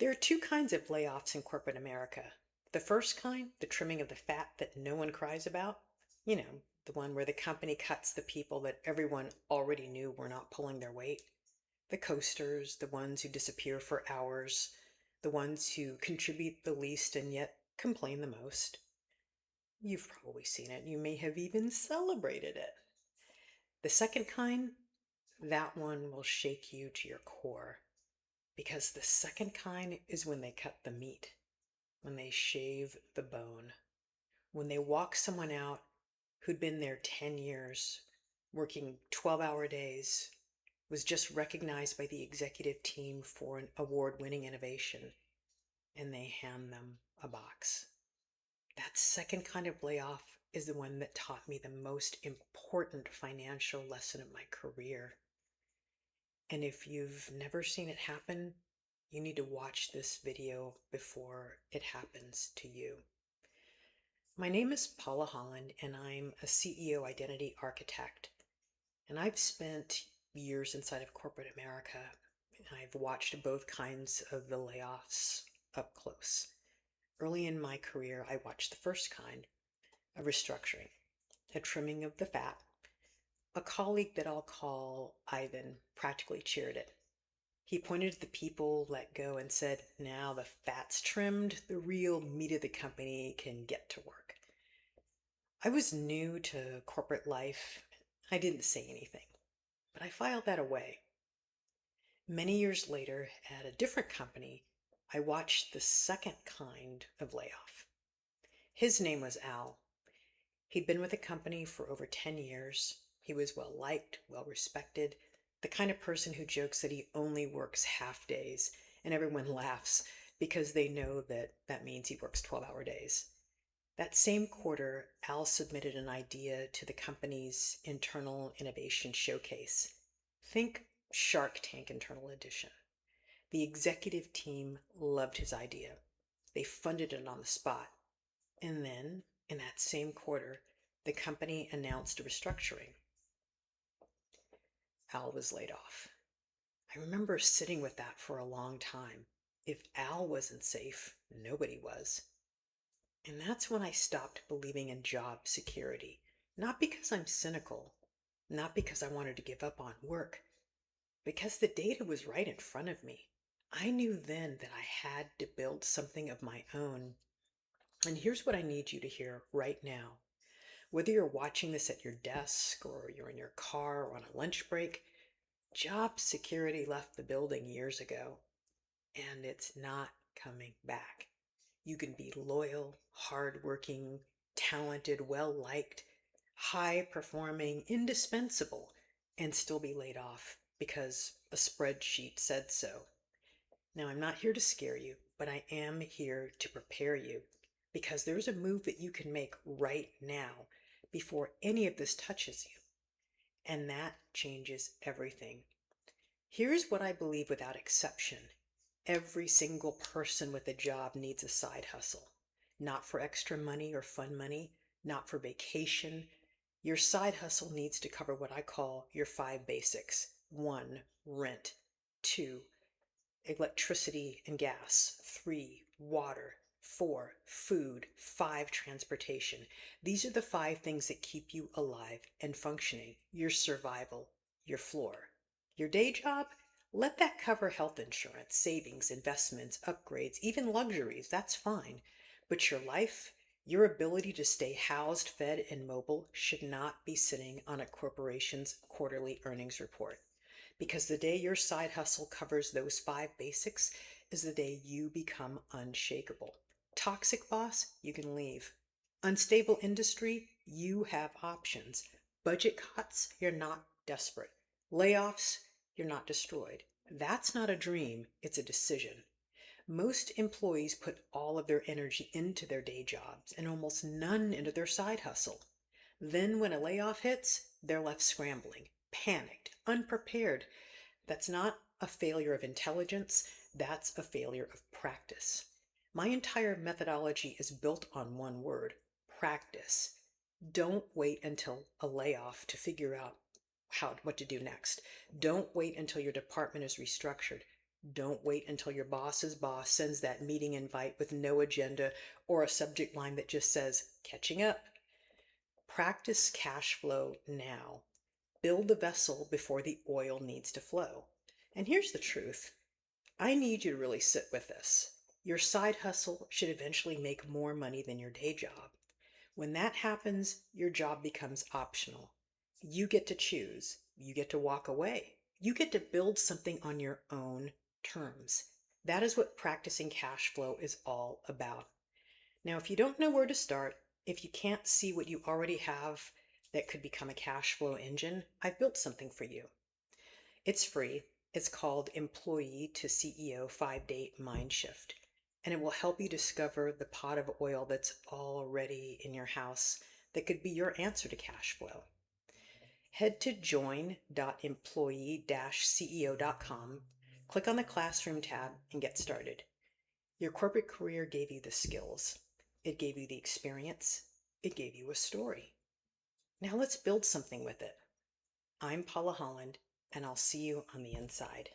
There are two kinds of layoffs in corporate America. The first kind, the trimming of the fat that no one cries about. The one where the company cuts the people that everyone already knew were not pulling their weight. The coasters, the ones who disappear for hours, the ones who contribute the least and yet complain the most. You've probably seen it. You may have even celebrated it. The second kind, that one will shake you to your core. Because the second kind is when they cut the meat, when they shave the bone, when they walk someone out who'd been there 10 years, working 12-hour days, was just recognized by the executive team for an award-winning innovation, and they hand them a box. That second kind of layoff is the one that taught me the most important financial lesson of my career. And if you've never seen it happen, you need to watch this video before it happens to you. My name is Paula Holland, and I'm a CEO identity architect. And I've spent years inside of corporate America. I've watched both kinds of the layoffs up close. Early in my career, I watched the first kind, a restructuring, a trimming of the fat. A colleague that I'll call Ivan practically cheered it. He pointed to the people let go and said, "Now the fat's trimmed, the real meat of the company can get to work." I was new to corporate life. I didn't say anything, but I filed that away. Many years later, at a different company, I watched the second kind of layoff. His name was Al. He'd been with the company for over 10 years. He was well liked, well respected, the kind of person who jokes that he only works half days, and everyone laughs because they know that that means he works 12-hour days. That same quarter, Al submitted an idea to the company's internal innovation showcase. Think Shark Tank Internal Edition. The executive team loved his idea. They funded it on the spot. And then, in that same quarter, the company announced a restructuring. Al was laid off. I remember sitting with that for a long time. If Al wasn't safe, nobody was. And that's when I stopped believing in job security. Not because I'm cynical, not because I wanted to give up on work, because the data was right in front of me. I knew then that I had to build something of my own. And here's what I need you to hear right now. Whether you're watching this at your desk or you're in your car or on a lunch break, job security left the building years ago, and it's not coming back. You can be loyal, hardworking, talented, well-liked, high-performing, indispensable, and still be laid off because a spreadsheet said so. Now, I'm not here to scare you, but I am here to prepare you because there's a move that you can make right now before any of this touches you, and that changes everything. Here's what I believe without exception. Every single person with a job needs a side hustle. Not for extra money or fun money, not for vacation. Your side hustle needs to cover what I call your 5 basics. 1, rent. 2, electricity and gas. 3, water. 4, food. 5, transportation. These are the 5 things that keep you alive and functioning. Your survival, your floor. Your day job? Let that cover health insurance, savings, investments, upgrades, even luxuries. That's fine. But your life, your ability to stay housed, fed, and mobile should not be sitting on a corporation's quarterly earnings report. Because the day your side hustle covers those 5 basics is the day you become unshakable. Toxic boss, you can leave. Unstable industry, you have options. Budget cuts, you're not desperate. Layoffs, you're not destroyed. That's not a dream, it's a decision. Most employees put all of their energy into their day jobs and almost none into their side hustle. Then when a layoff hits, they're left scrambling, panicked, unprepared. That's not a failure of intelligence, that's a failure of practice. My entire methodology is built on one word: practice. Don't wait until a layoff to figure out what to do next. Don't wait until your department is restructured. Don't wait until your boss's boss sends that meeting invite with no agenda or a subject line that just says, catching up. Practice cash flow now. Build the vessel before the oil needs to flow. And here's the truth. I need you to really sit with this. Your side hustle should eventually make more money than your day job. When that happens, your job becomes optional. You get to choose. You get to walk away. You get to build something on your own terms. That is what practicing cash flow is all about. Now, if you don't know where to start, if you can't see what you already have that could become a cash flow engine, I've built something for you. It's free. It's called Employee to CEO 5-Day Mind Shift, and it will help you discover the pot of oil that's already in your house that could be your answer to cash flow. Head to join.employee-ceo.com, click on the Classroom tab, and get started. Your corporate career gave you the skills. It gave you the experience. It gave you a story. Now let's build something with it. I'm Paula Holland, and I'll see you on the inside.